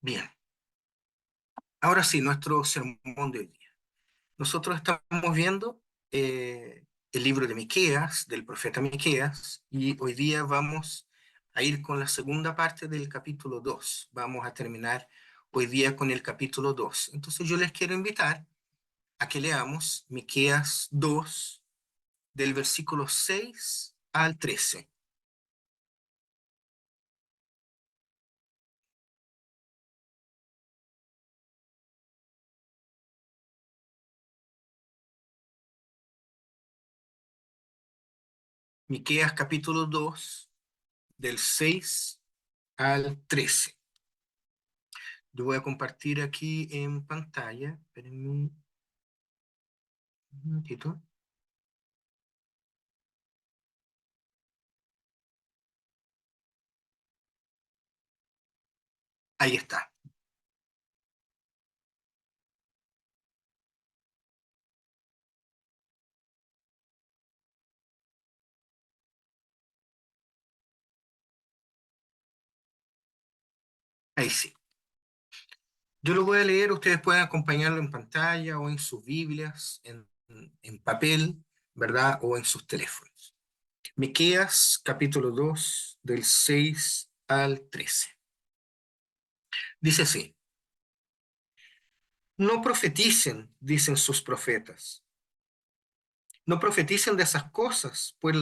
Bien, ahora sí, nuestro sermón de hoy día. Nosotros estamos viendo el libro de Miqueas, del profeta Miqueas, y hoy día vamos a ir con la segunda parte del capítulo 2. Vamos a terminar hoy día con el capítulo 2. Entonces yo les quiero invitar a que leamos Miqueas 2, del versículo 6 al 13. Miqueas capítulo 2, del 6 al 13. Yo voy a compartir aquí en pantalla. Espérenme un momentito. Ahí está. Ahí sí. Yo lo voy a leer, ustedes pueden acompañarlo en pantalla o en sus Biblias, en papel, ¿verdad? O en sus teléfonos. Miqueas capítulo 2 del 6 al 13. Dice así: No profeticen, dicen sus profetas. No profeticen de esas cosas, pues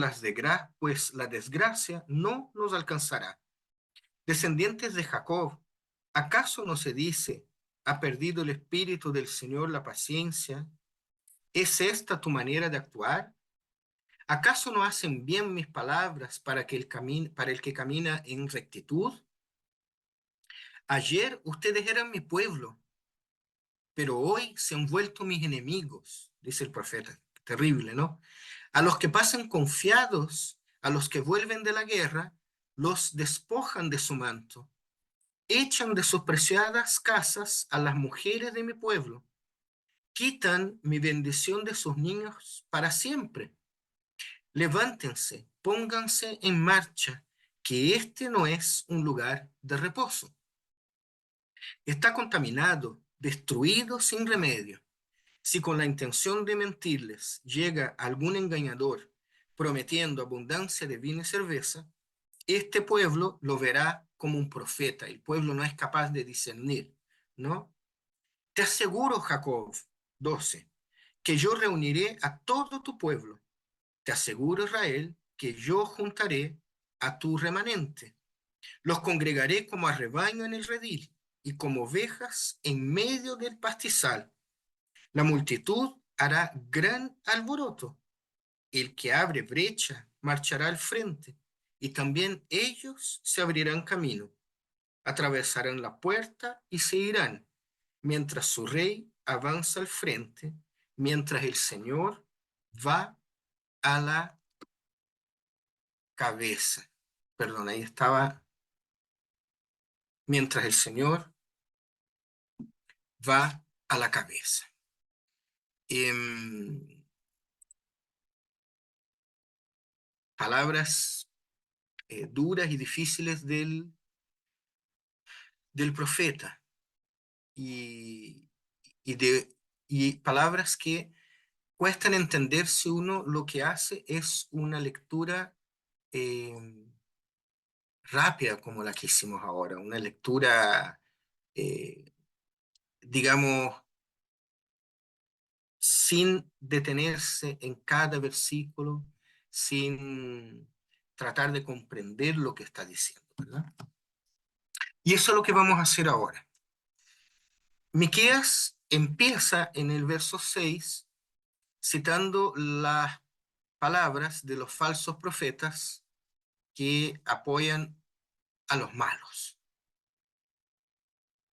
la desgracia no nos alcanzará. Descendientes de Jacob, ¿acaso no se dice, ha perdido el Espíritu del Señor la paciencia? ¿Es esta tu manera de actuar? ¿Acaso no hacen bien mis palabras para el que camina en rectitud? Ayer ustedes eran mi pueblo, pero hoy se han vuelto mis enemigos, dice el profeta. Terrible, ¿no? A los que pasan confiados, a los que vuelven de la guerra, los despojan de su manto, echan de sus preciadas casas a las mujeres de mi pueblo, quitan mi bendición de sus niños para siempre. Levántense, pónganse en marcha, que este no es un lugar de reposo. Está contaminado, destruido sin remedio. Si con la intención de mentirles llega algún engañador prometiendo abundancia de vino y cerveza, este pueblo lo verá como un profeta. El pueblo no es capaz de discernir, ¿no? Te aseguro, Jacob 12, que yo reuniré a todo tu pueblo. Te aseguro, Israel, que yo juntaré a tu remanente. Los congregaré como a rebaño en el redil y como ovejas en medio del pastizal. La multitud hará gran alboroto. El que abre brecha marchará al frente, y también ellos se abrirán camino. Atravesarán la puerta y se irán, mientras su rey avanza al frente, mientras el Señor va a la cabeza. Perdón, ahí estaba, mientras el Señor va a la cabeza. Em, Palabras duras y difíciles del profeta y, y, de, y palabras que cuestan entender si uno lo que hace es una lectura rápida como la que hicimos ahora, una lectura, eh, digamos, sin detenerse en cada versículo, sin tratar de comprender lo que está diciendo, ¿verdad? Y eso es lo que vamos a hacer ahora. Miqueas empieza en el verso 6 citando las palabras de los falsos profetas que apoyan a los malos.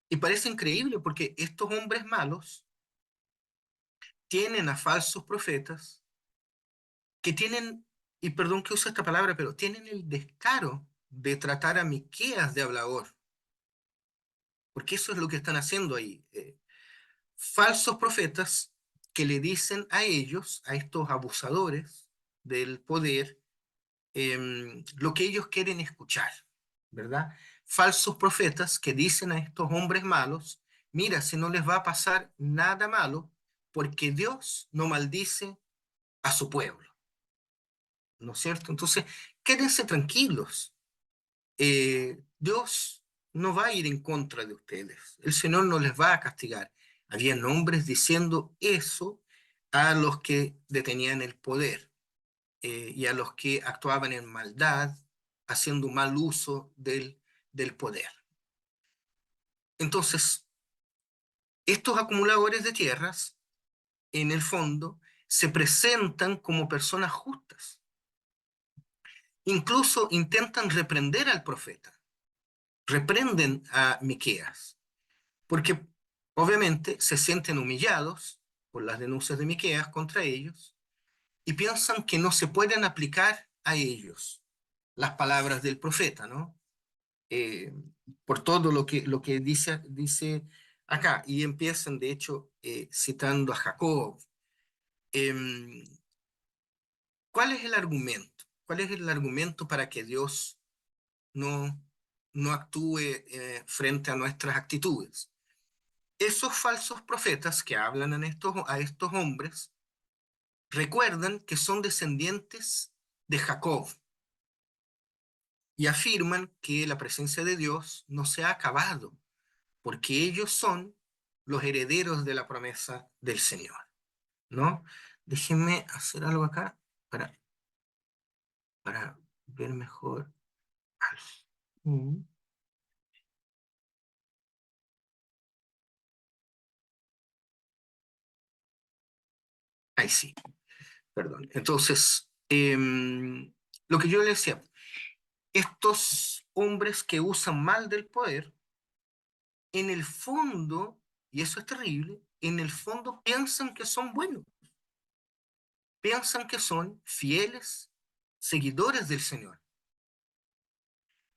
Y parece increíble porque estos hombres malos tienen a falsos profetas que tienen, y perdón que use esta palabra, pero tienen el descaro de tratar a Miqueas de hablador, porque eso es lo que están haciendo ahí. Falsos profetas que le dicen a ellos, a estos abusadores del poder, lo que ellos quieren escuchar, ¿verdad? falsos profetas que dicen a estos hombres malos, mira, si no les va a pasar nada malo, porque Dios no maldice a su pueblo, ¿no es cierto? Entonces, quédense tranquilos. Dios no va a ir en contra de ustedes. El Señor no les va a castigar. Habían hombres diciendo eso a los que detenían el poder y a los que actuaban en maldad, haciendo mal uso del poder. Entonces, estos acumuladores de tierras, en el fondo, se presentan como personas justas. Incluso intentan reprender al profeta, reprenden a Miqueas, porque obviamente se sienten humillados por las denuncias de Miqueas contra ellos y piensan que no se pueden aplicar a ellos las palabras del profeta, ¿no? Eh, por todo lo que dice acá, y empiezan de hecho citando a Jacob. Em, ¿Cuál es el argumento? ¿Cuál es el argumento para que Dios no, no actúe frente a nuestras actitudes? Esos falsos profetas que hablan a estos hombres recuerdan que son descendientes de Jacob y afirman que la presencia de Dios no se ha acabado, porque ellos son los herederos de la promesa del Señor, ¿no? Déjenme hacer algo acá para, para ver mejor. Mm. Ahí sí, perdón. Entonces, lo que yo le decía, estos hombres que usan mal del poder, en el fondo, y eso es terrible, en el fondo piensan que son buenos, piensan que son fieles seguidores del Señor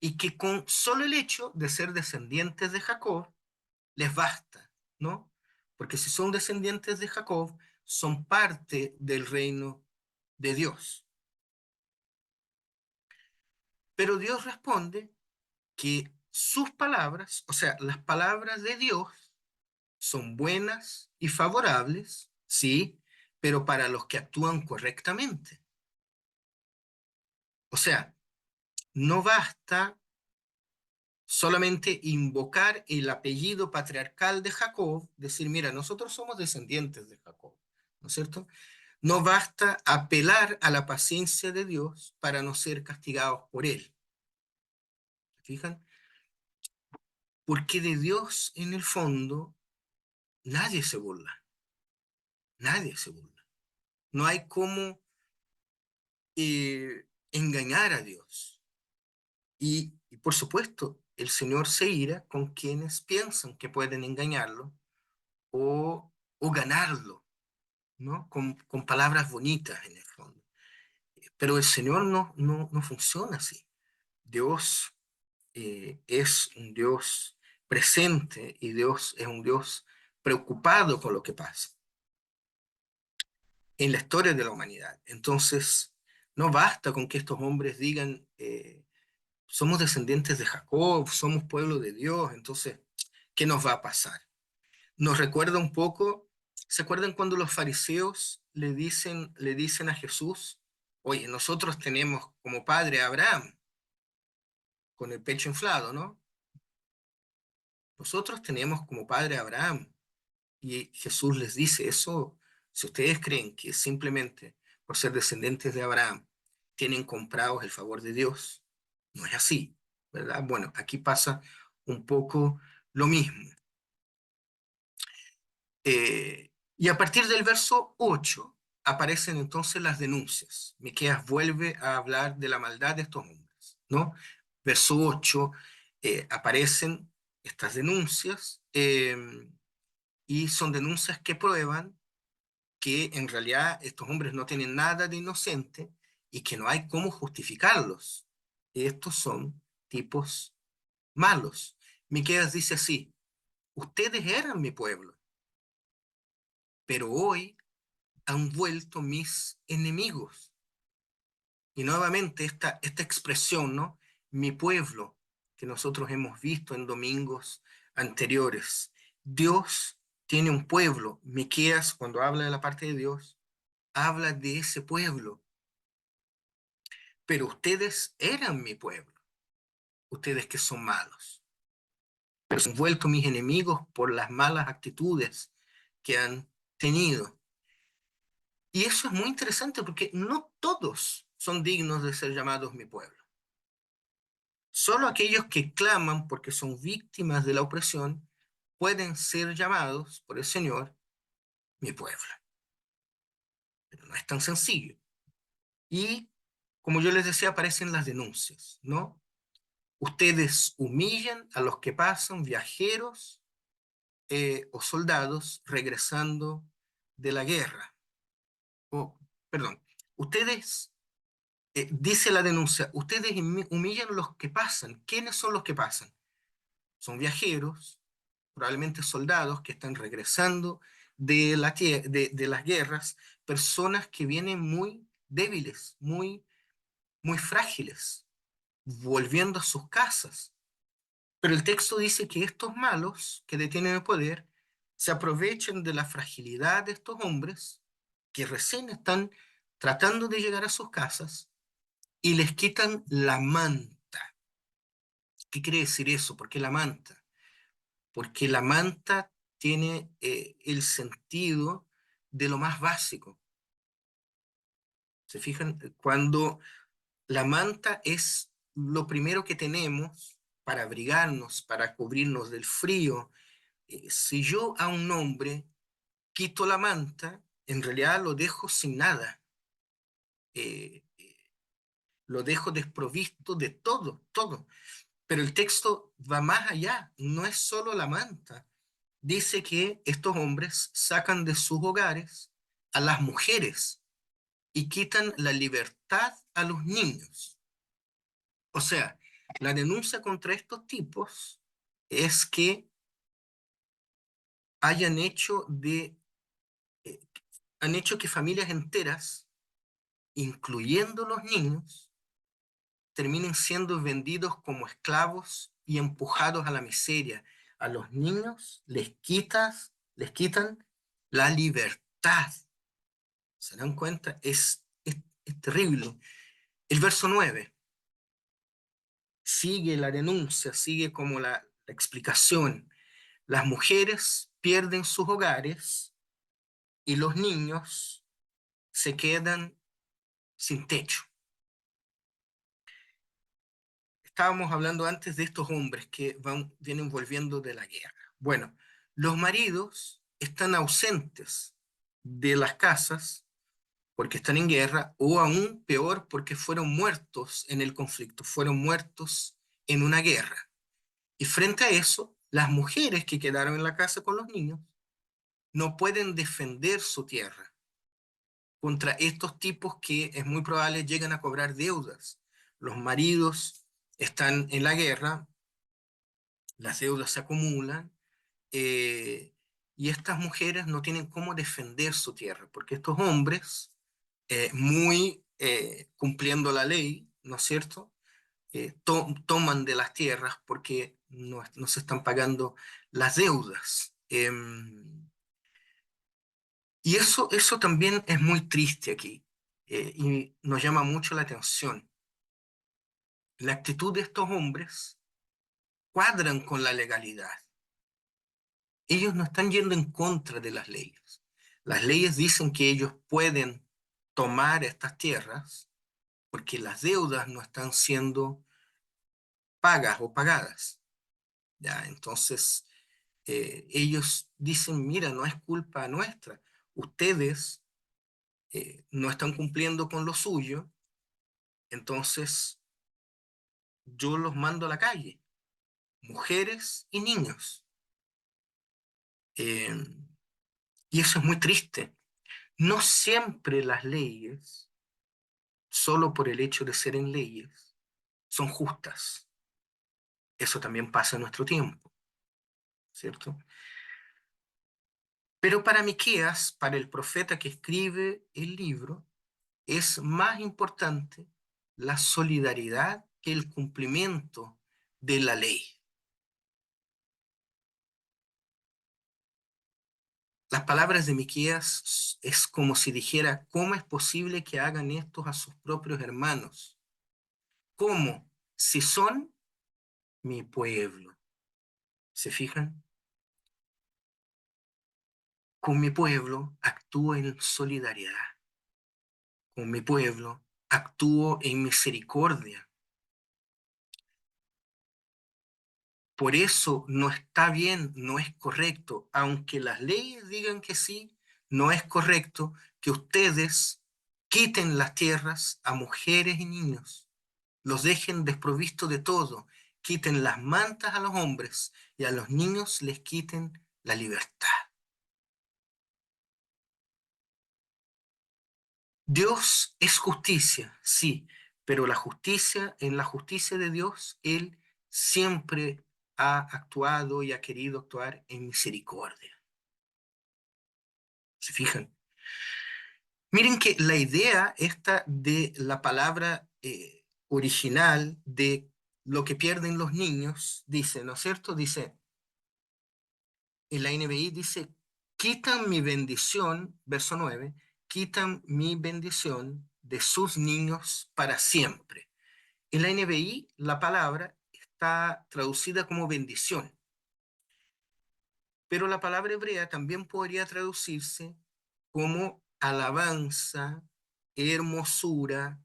y que con solo el hecho de ser descendientes de Jacob les basta, ¿no? Porque si son descendientes de Jacob, son parte del reino de Dios. Pero Dios responde que sus palabras, o sea, las palabras de Dios, son buenas y favorables, sí, pero para los que actúan correctamente. O sea, no basta solamente invocar el apellido patriarcal de Jacob, decir, mira, nosotros somos descendientes de Jacob, ¿no es cierto? No basta apelar a la paciencia de Dios para no ser castigados por él. ¿Se fijan? Porque de Dios, en el fondo, nadie se burla, nadie se burla. No hay cómo engañar a Dios. Y por supuesto, el Señor se ira con quienes piensan que pueden engañarlo o ganarlo, ¿no? Con palabras bonitas en el fondo. Pero el Señor no funciona así. Dios es un Dios presente y Dios es un Dios preocupado con lo que pasa en la historia de la humanidad. Entonces, no basta con que estos hombres digan, somos descendientes de Jacob, somos pueblo de Dios, entonces, ¿qué nos va a pasar? Nos recuerda un poco, ¿se acuerdan cuando los fariseos le dicen a Jesús, oye, nosotros tenemos como padre a Abraham, con el pecho inflado, ¿no? Nosotros tenemos como padre a Abraham. Y Jesús les dice eso, si ustedes creen que simplemente por ser descendientes de Abraham tienen comprados el favor de Dios, no es así, ¿verdad? Bueno, aquí pasa un poco lo mismo. Y a partir del verso 8 aparecen entonces las denuncias. Miqueas vuelve a hablar de la maldad de estos hombres, ¿no? Verso 8 aparecen estas denuncias y son denuncias que prueban que en realidad estos hombres no tienen nada de inocente y que no hay cómo justificarlos. Estos son tipos malos. Miqueas dice así, ustedes eran mi pueblo, pero hoy han vuelto mis enemigos. Y nuevamente esta expresión, ¿no? Mi pueblo. que nosotros hemos visto en domingos anteriores. Dios tiene un pueblo. Miqueas, cuando habla de la parte de Dios, habla de ese pueblo. Pero ustedes eran mi pueblo, ustedes que son malos. Pero se han vuelto mis enemigos por las malas actitudes que han tenido. Y eso es muy interesante porque no todos son dignos de ser llamados mi pueblo. Solo aquellos que claman porque son víctimas de la opresión pueden ser llamados por el Señor mi pueblo. Pero no es tan sencillo. Y como yo les decía, aparecen las denuncias, ¿no? Ustedes humillan a los que pasan, viajeros o soldados regresando de la guerra. O, perdón, ustedes, dice la denuncia, ustedes humillan a los que pasan. ¿Quiénes son los que pasan? Son viajeros, probablemente soldados que están regresando de las guerras, personas que vienen muy débiles, muy frágiles, volviendo a sus casas. Pero el texto dice que estos malos que detienen el poder se aprovechan de la fragilidad de estos hombres que recién están tratando de llegar a sus casas y les quitan la manta. ¿Qué quiere decir eso? ¿Por qué la manta? Porque la manta tiene el sentido de lo más básico. ¿Se fijan? Cuando la manta es lo primero que tenemos para abrigarnos, para cubrirnos del frío. Si yo a un hombre quito la manta, en realidad lo dejo sin nada. Eh, lo dejo desprovisto de todo, todo. Pero el texto va más allá, no es solo la manta. Dice que estos hombres sacan de sus hogares a las mujeres y quitan la libertad a los niños. O sea, la denuncia contra estos tipos es que hayan hecho eh, han hecho que familias enteras, incluyendo los niños, terminen siendo vendidos como esclavos y empujados a la miseria. A los niños les quitan la libertad. ¿Se dan cuenta? Es terrible. El verso 9 sigue la denuncia, sigue como la explicación. Las mujeres pierden sus hogares y los niños se quedan sin techo. Estábamos hablando antes de estos hombres que vienen volviendo de la guerra. Bueno, los maridos están ausentes de las casas porque están en guerra, o aún peor, porque fueron muertos en el conflicto, fueron muertos en una guerra. Y frente a eso, las mujeres que quedaron en la casa con los niños no pueden defender su tierra contra estos tipos que es muy probable lleguen a cobrar deudas. Los maridos están en la guerra, las deudas se acumulan, eh, y estas mujeres no tienen cómo defender su tierra, porque estos hombres, muy cumpliendo la ley, ¿no es cierto? Toman de las tierras porque no se están pagando las deudas. Y eso también es muy triste aquí, y nos llama mucho la atención. La actitud de estos hombres cuadran con la legalidad. Ellos no están yendo en contra de las leyes. Las leyes dicen que ellos pueden tomar estas tierras porque las deudas no están siendo pagas o pagadas. ¿Ya? Entonces, ellos dicen, mira, no es culpa nuestra. Ustedes no están cumpliendo con lo suyo, entonces yo los mando a la calle, mujeres y niños. Eh, y eso es muy triste. No siempre las leyes, solo por el hecho de ser en leyes, son justas. Eso también pasa en nuestro tiempo, ¿cierto? Pero para Miqueas, para el profeta que escribe el libro, es más importante la solidaridad que el cumplimiento de la ley. Las palabras de Miqueas es como si dijera, ¿cómo es posible que hagan esto a sus propios hermanos? ¿Cómo? Si son mi pueblo. ¿Se fijan? Con mi pueblo actúo en solidaridad. Con mi pueblo actúo en misericordia. Por eso no está bien, no es correcto, aunque las leyes digan que sí, no es correcto que ustedes quiten las tierras a mujeres y niños, los dejen desprovistos de todo, quiten las mantas a los hombres y a los niños les quiten la libertad. Dios es justicia, sí, pero la justicia, en la justicia de Dios, Él siempre ha actuado y ha querido actuar en misericordia. ¿Se fijan? Miren que la idea esta de la palabra original de lo que pierden los niños, dice, ¿no es cierto? Dice, en la NBI dice, quitan mi bendición, verso 9, quitan mi bendición de sus niños para siempre. En la NBI la palabra está traducida como bendición, pero la palabra hebrea también podría traducirse como alabanza, hermosura,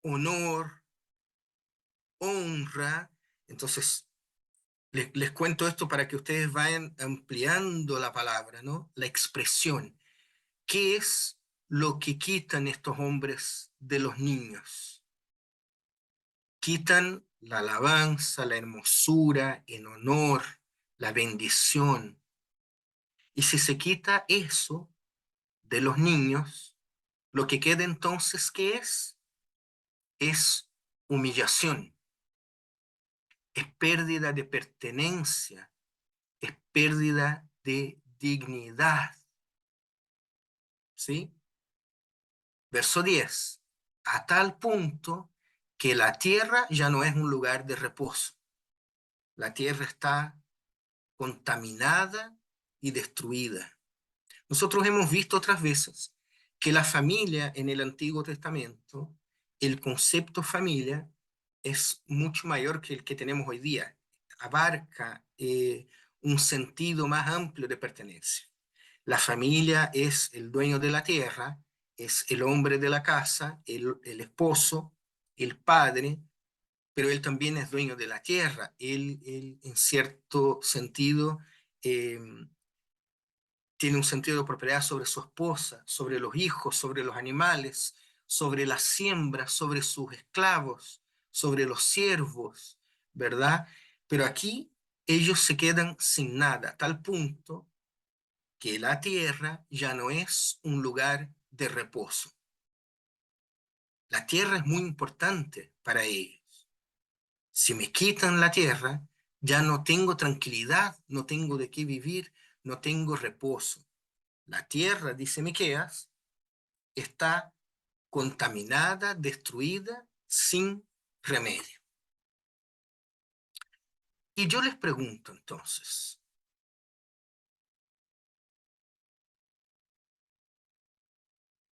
honor, honra. Entonces, les cuento esto para que ustedes vayan ampliando la palabra, ¿no? La expresión. ¿Qué es lo que quitan estos hombres de los niños? Quitan la alabanza, la hermosura, el honor, la bendición. Y si se quita eso de los niños, lo que queda entonces, ¿qué es? Es humillación, es pérdida de pertenencia, es pérdida de dignidad. ¿Sí? Verso 10. A tal punto que la tierra ya no es un lugar de reposo. La tierra está contaminada y destruida. Nosotros hemos visto otras veces que la familia en el Antiguo Testamento, el concepto familia es mucho mayor que el que tenemos hoy día. Abarca un sentido más amplio de pertenencia. La familia es el dueño de la tierra, es el hombre de la casa, el esposo, el padre, pero él también es dueño de la tierra. Él en cierto sentido, eh, tiene un sentido de propiedad sobre su esposa, sobre los hijos, sobre los animales, sobre la siembra, sobre sus esclavos, sobre los siervos, ¿verdad? Pero aquí ellos se quedan sin nada, a tal punto que la tierra ya no es un lugar de reposo. La tierra es muy importante para ellos. Si me quitan la tierra, ya no tengo tranquilidad, no tengo de qué vivir, no tengo reposo. La tierra, dice Miqueas, está contaminada, destruida, sin remedio. Y yo les pregunto entonces,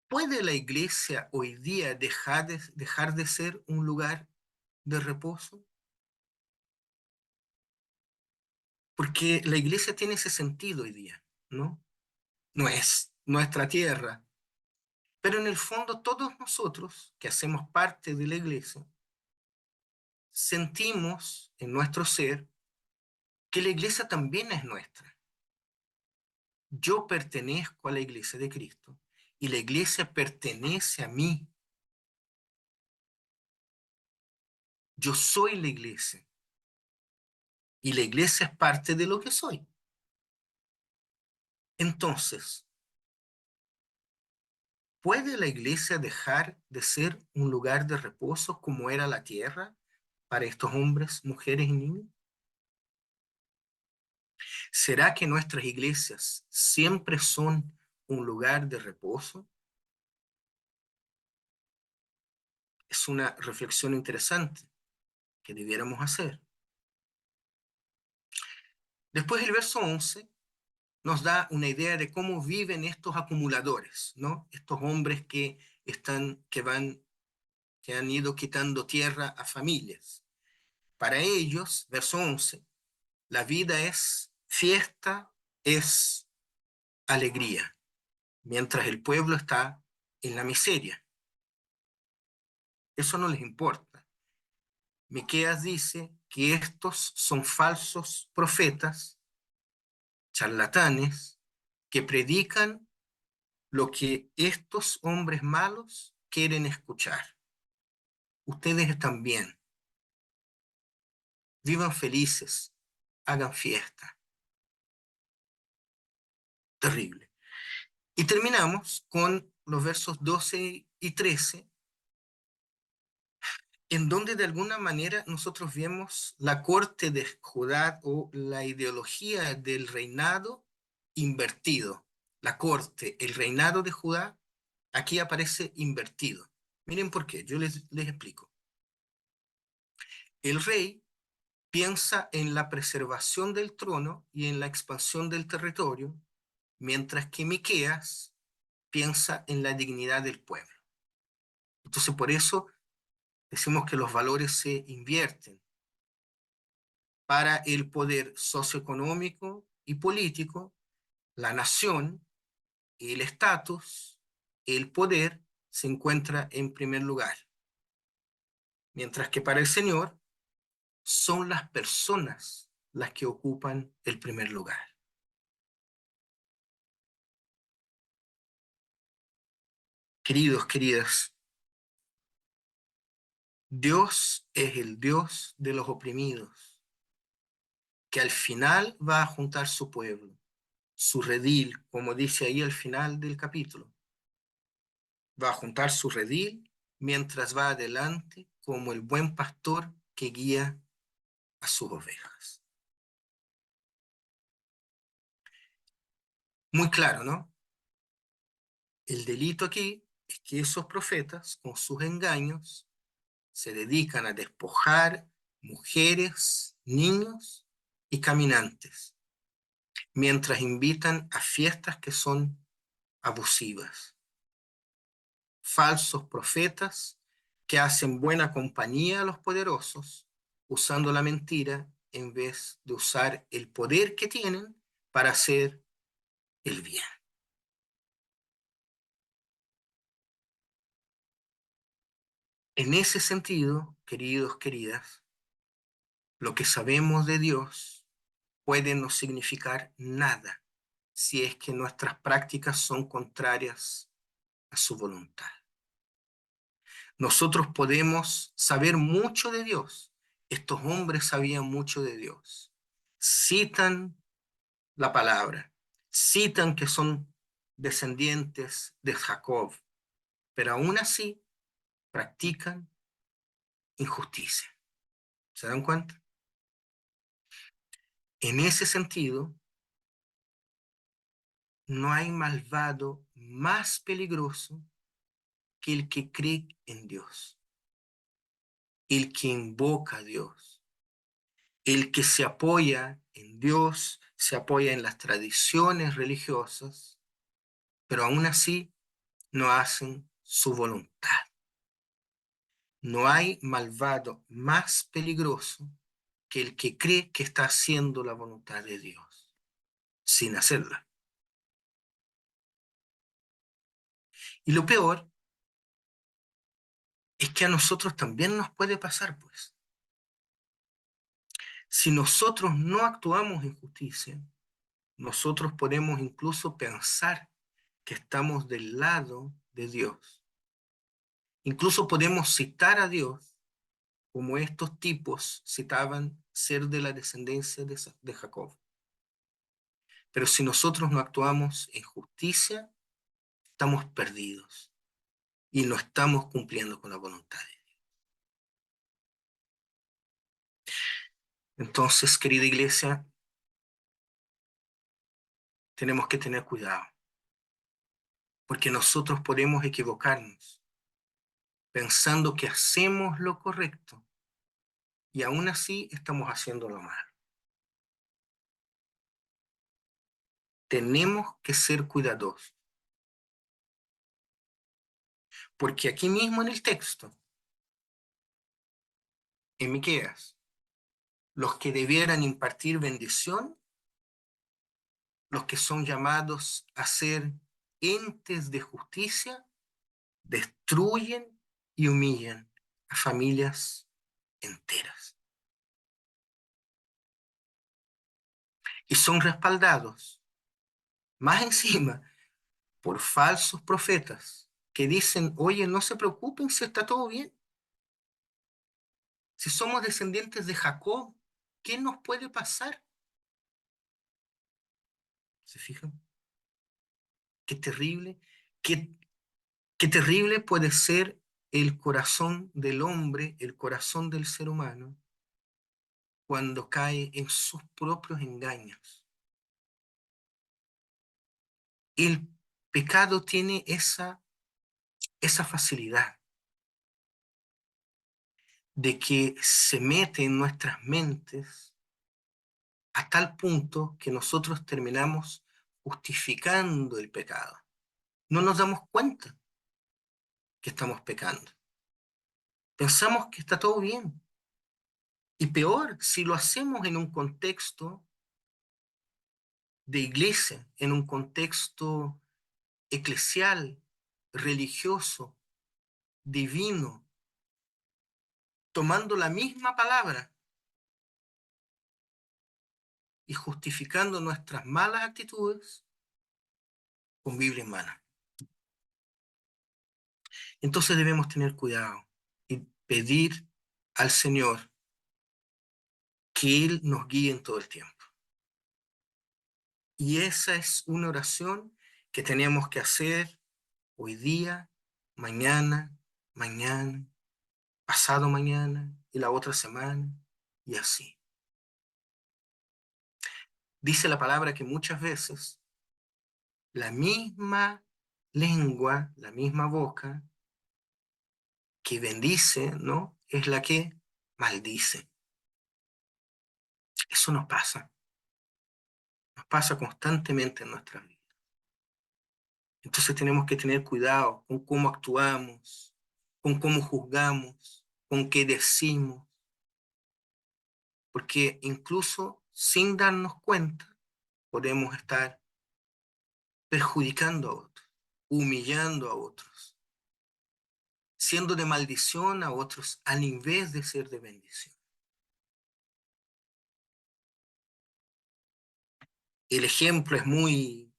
¿puede la iglesia hoy día dejar de ser un lugar de reposo? Porque la iglesia tiene ese sentido hoy día, ¿no? No es nuestra tierra, pero en el fondo todos nosotros que hacemos parte de la iglesia sentimos en nuestro ser que la iglesia también es nuestra. Yo pertenezco a la iglesia de Cristo y la iglesia pertenece a mí. Yo soy la iglesia y la iglesia es parte de lo que soy. Entonces, ¿puede la iglesia dejar de ser un lugar de reposo como era la tierra para estos hombres, mujeres y niños? ¿Será que nuestras iglesias siempre son un lugar de reposo? Es una reflexión interesante. que debiéramos hacer. Después el verso 11 nos da una idea de cómo viven estos acumuladores, ¿no? Estos hombres que han ido quitando tierra a familias. Para ellos, verso 11, la vida es fiesta, es alegría, mientras el pueblo está en la miseria. Eso no les importa. Miqueas dice que estos son falsos profetas, charlatanes, que predican lo que estos hombres malos quieren escuchar. Ustedes están bien, vivan felices, hagan fiesta. Terrible. Y terminamos con los versos 12 y 13, en donde de alguna manera nosotros vemos la corte de Judá o la ideología del reinado invertido. La corte, el reinado de Judá, aquí aparece invertido. Miren por qué, yo les explico. El rey piensa en la preservación del trono y en la expansión del territorio, mientras que Miqueas piensa en la dignidad del pueblo. Entonces, por eso decimos que los valores se invierten. Para el poder socioeconómico y político, la nación, el estatus, el poder se encuentra en primer lugar, mientras que para el Señor son las personas las que ocupan el primer lugar. Queridos, queridas, Dios es el Dios de los oprimidos, que al final va a juntar su pueblo, su redil, como dice ahí al final del capítulo. Va a juntar su redil mientras va adelante como el buen pastor que guía a sus ovejas. Muy claro, ¿no? El delito aquí es que esos profetas, con sus engaños, se dedican a despojar mujeres, niños y caminantes, mientras invitan a fiestas que son abusivas. Falsos profetas que hacen buena compañía a los poderosos, usando la mentira en vez de usar el poder que tienen para hacer el bien. En ese sentido, queridos, queridas, lo que sabemos de Dios puede no significar nada si es que nuestras prácticas son contrarias a su voluntad. Nosotros podemos saber mucho de Dios. Estos hombres sabían mucho de Dios. Citan la palabra, citan que son descendientes de Jacob, pero aún así practican injusticia. ¿Se dan cuenta? En ese sentido, no hay malvado más peligroso que el que cree en Dios, el que invoca a Dios, el que se apoya en Dios, se apoya en las tradiciones religiosas, pero aún así no hacen su voluntad. No hay malvado más peligroso que el que cree que está haciendo la voluntad de Dios, sin hacerla. Y lo peor es que a nosotros también nos puede pasar, pues. Si nosotros no actuamos en justicia, nosotros podemos incluso pensar que estamos del lado de Dios. Incluso podemos citar a Dios como estos tipos citaban ser de la descendencia de Jacob. Pero si nosotros no actuamos en justicia, estamos perdidos y no estamos cumpliendo con la voluntad de Dios. Entonces, querida iglesia, tenemos que tener cuidado, porque nosotros podemos equivocarnos pensando que hacemos lo correcto, y aún así estamos haciéndolo mal. Tenemos que ser cuidadosos, porque aquí mismo en el texto, en Miqueas, los que debieran impartir bendición, los que son llamados a ser entes de justicia, destruyen y humillan a familias enteras. Y son respaldados, más encima, por falsos profetas que dicen, oye, no se preocupen si está todo bien. Si somos descendientes de Jacob, ¿qué nos puede pasar? ¿Se fijan? Qué terrible, qué, qué terrible puede ser el corazón del hombre, el corazón del ser humano, cuando cae en sus propios engaños. El pecado tiene esa facilidad de que se mete en nuestras mentes a tal punto que nosotros terminamos justificando el pecado. No nos damos cuenta que estamos pecando. Pensamos que está todo bien. Y peor, si lo hacemos en un contexto de iglesia, en un contexto eclesial, religioso, divino, tomando la misma palabra y justificando nuestras malas actitudes con Biblia en mano. Entonces debemos tener cuidado y pedir al Señor que Él nos guíe en todo el tiempo. Y esa es una oración que tenemos que hacer hoy día, mañana, mañana, pasado mañana y la otra semana, y así. Dice la palabra que muchas veces la misma lengua, la misma boca que bendice, ¿no? Es la que maldice. Eso nos pasa constantemente en nuestra vida. Entonces tenemos que tener cuidado con cómo actuamos, con cómo juzgamos, con qué decimos, porque incluso sin darnos cuenta podemos estar perjudicando a otros, humillando a otros, siendo de maldición a otros al invés de ser de bendición. El ejemplo es muy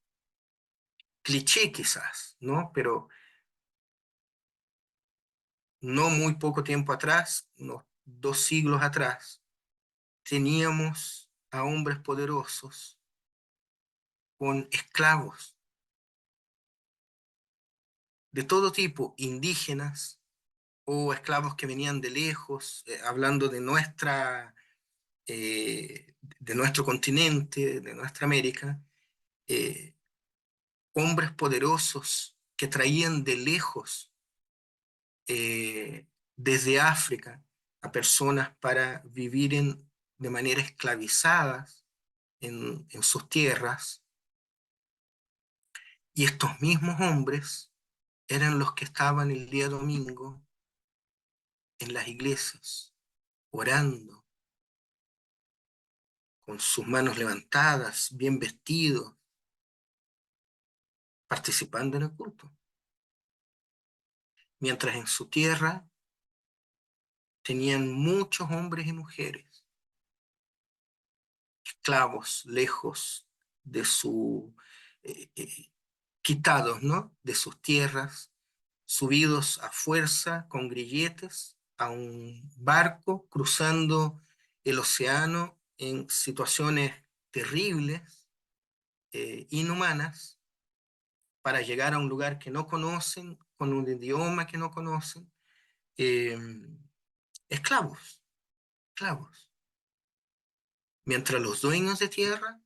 cliché quizás, ¿no? Pero no muy poco tiempo atrás, unos 2 siglos atrás, teníamos a hombres poderosos con esclavos de todo tipo, indígenas o esclavos que venían de lejos, hablando de nuestro continente, de nuestra América, eh, hombres poderosos que traían de lejos, desde África, a personas para vivir de manera esclavizada en sus tierras, y estos mismos hombres eran los que estaban el día domingo en las iglesias, orando, con sus manos levantadas, bien vestidos, participando en el culto. Mientras en su tierra tenían muchos hombres y mujeres, esclavos, lejos de su, quitados, ¿no? De sus tierras, subidos a fuerza con grilletes a un barco, cruzando el océano en situaciones terribles, inhumanas, para llegar a un lugar que no conocen, con un idioma que no conocen, eh, esclavos, esclavos. Mientras los dueños de tierra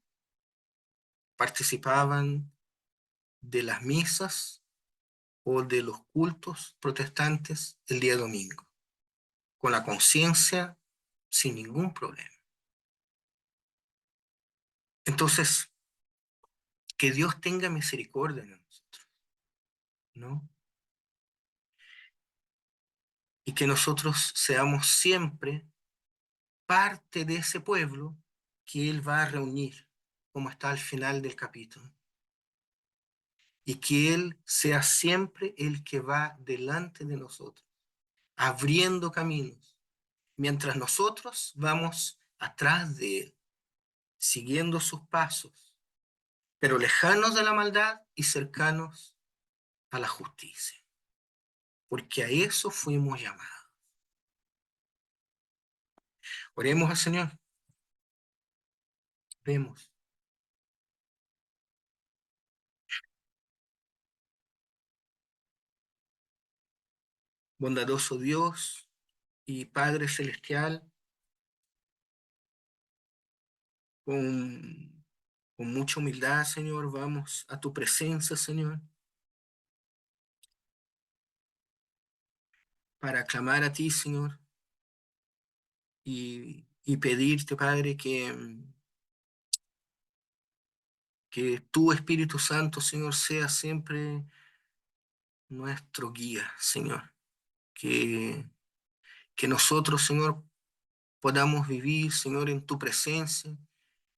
participaban de las misas o de los cultos protestantes el día domingo, con la conciencia sin ningún problema. Entonces, que Dios tenga misericordia de nosotros, ¿no? Y que nosotros seamos siempre parte de ese pueblo que Él va a reunir, como está al final del capítulo. Y que Él sea siempre el que va delante de nosotros, abriendo caminos, mientras nosotros vamos atrás de Él, siguiendo sus pasos, pero lejanos de la maldad y cercanos a la justicia, porque a eso fuimos llamados. Oremos al Señor, vemos. Bondadoso Dios y Padre Celestial, con, con mucha humildad, Señor, vamos a tu presencia, Señor, para clamar a ti, Señor, y pedirte, Padre, que tu Espíritu Santo, Señor, sea siempre nuestro guía, Señor. Que, que nosotros, Señor, podamos vivir, Señor, en tu presencia,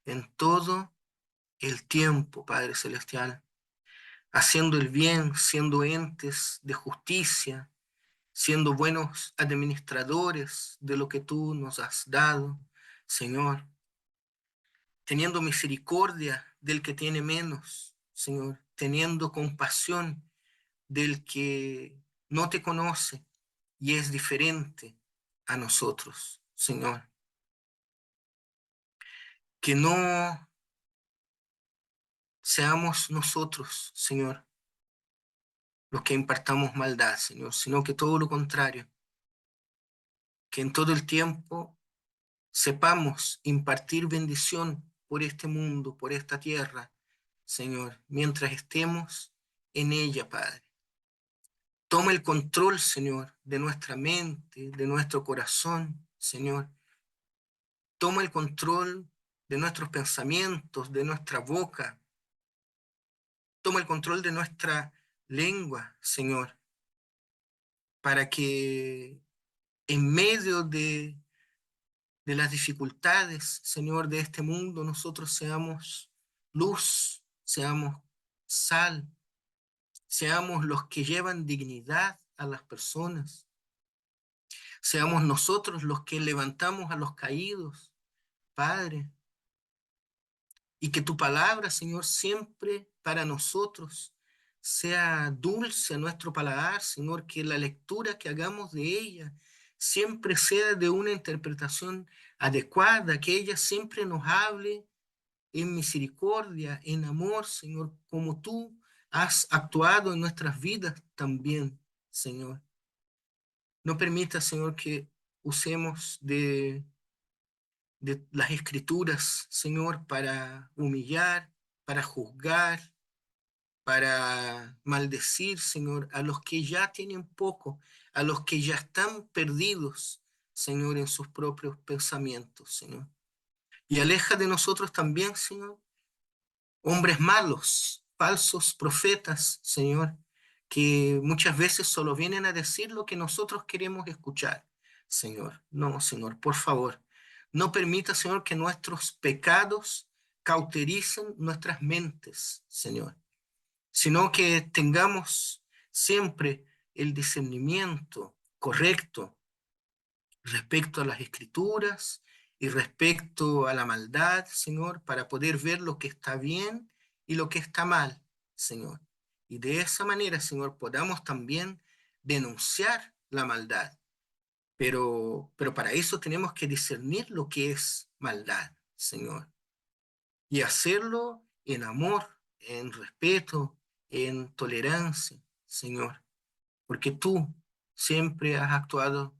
en todo el tiempo, Padre Celestial, haciendo el bien, siendo entes de justicia, siendo buenos administradores de lo que tú nos has dado, Señor, teniendo misericordia del que tiene menos, Señor, teniendo compasión del que no te conoce y es diferente a nosotros, Señor. Que no seamos nosotros, Señor, los que impartamos maldad, Señor, sino que todo lo contrario, que en todo el tiempo sepamos impartir bendición por este mundo, por esta tierra, Señor, mientras estemos en ella, Padre. Toma el control, Señor, de nuestra mente, de nuestro corazón, Señor. Toma el control de nuestros pensamientos, de nuestra boca. Toma el control de nuestra lengua, Señor, para que en medio de las dificultades, Señor, de este mundo, nosotros seamos luz, seamos sal, seamos los que llevan dignidad a las personas, seamos nosotros los que levantamos a los caídos, Padre, y que tu palabra, Señor, siempre para nosotros sea dulce a nuestro paladar, Señor, que la lectura que hagamos de ella siempre sea de una interpretación adecuada, que ella siempre nos hable en misericordia, en amor, Señor, como tú has actuado en nuestras vidas también, Señor. No permita, Señor, que usemos de las escrituras, Señor, para humillar, para juzgar, para maldecir, Señor, a los que ya tienen poco, a los que ya están perdidos, Señor, en sus propios pensamientos, Señor. Y aleja de nosotros también, Señor, hombres malos, falsos profetas, Señor, que muchas veces solo vienen a decir lo que nosotros queremos escuchar, Señor. No, Señor, por favor, no permita, Señor, que nuestros pecados cautericen nuestras mentes, Señor, sino que tengamos siempre el discernimiento correcto respecto a las escrituras y respecto a la maldad, Señor, para poder ver lo que está bien y lo que está mal, Señor. Y de esa manera, Señor, podamos también denunciar la maldad. Pero para eso tenemos que discernir lo que es maldad, Señor, y hacerlo en amor, en respeto, en tolerancia, Señor, porque tú siempre has actuado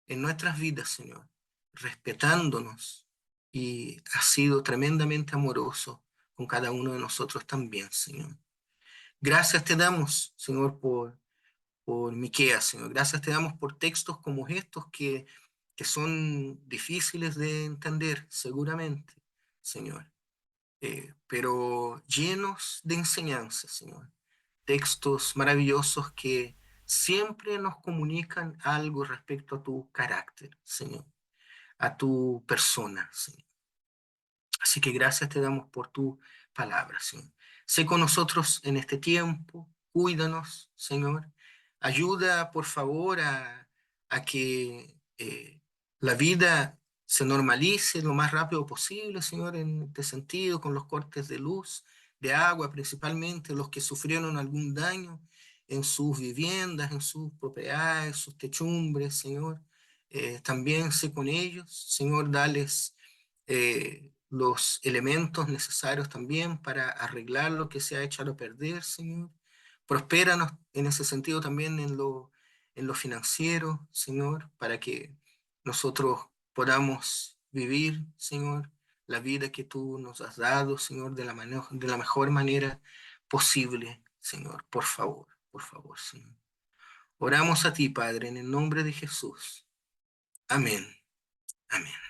en nuestras vidas, Señor, respetándonos y has sido tremendamente amoroso con cada uno de nosotros también, Señor. Gracias te damos, Señor, por Miqueas, Señor. Gracias te damos por textos como estos que que son difíciles de entender, seguramente, Señor, pero llenos de enseñanza, Señor. Textos maravillosos que siempre nos comunican algo respecto a tu carácter, Señor, a tu persona, Señor. Así que gracias te damos por tu palabra, Señor. Sé con nosotros en este tiempo, cuídanos, Señor. Ayuda, por favor, a que la vida se normalice lo más rápido posible, Señor, en este sentido, con los cortes de luz, de agua, principalmente los que sufrieron algún daño en sus viviendas, en sus propiedades, sus techumbres, Señor. También sé con ellos, Señor, dales los elementos necesarios también para arreglar lo que se ha echado a perder, Señor. Prospéranos en ese sentido también en lo financiero, Señor, para que nosotros podamos vivir, Señor, la vida que tú nos has dado, Señor, de la mejor manera posible, Señor. Por favor, Señor. Oramos a ti, Padre, en el nombre de Jesús. Amén. Amén.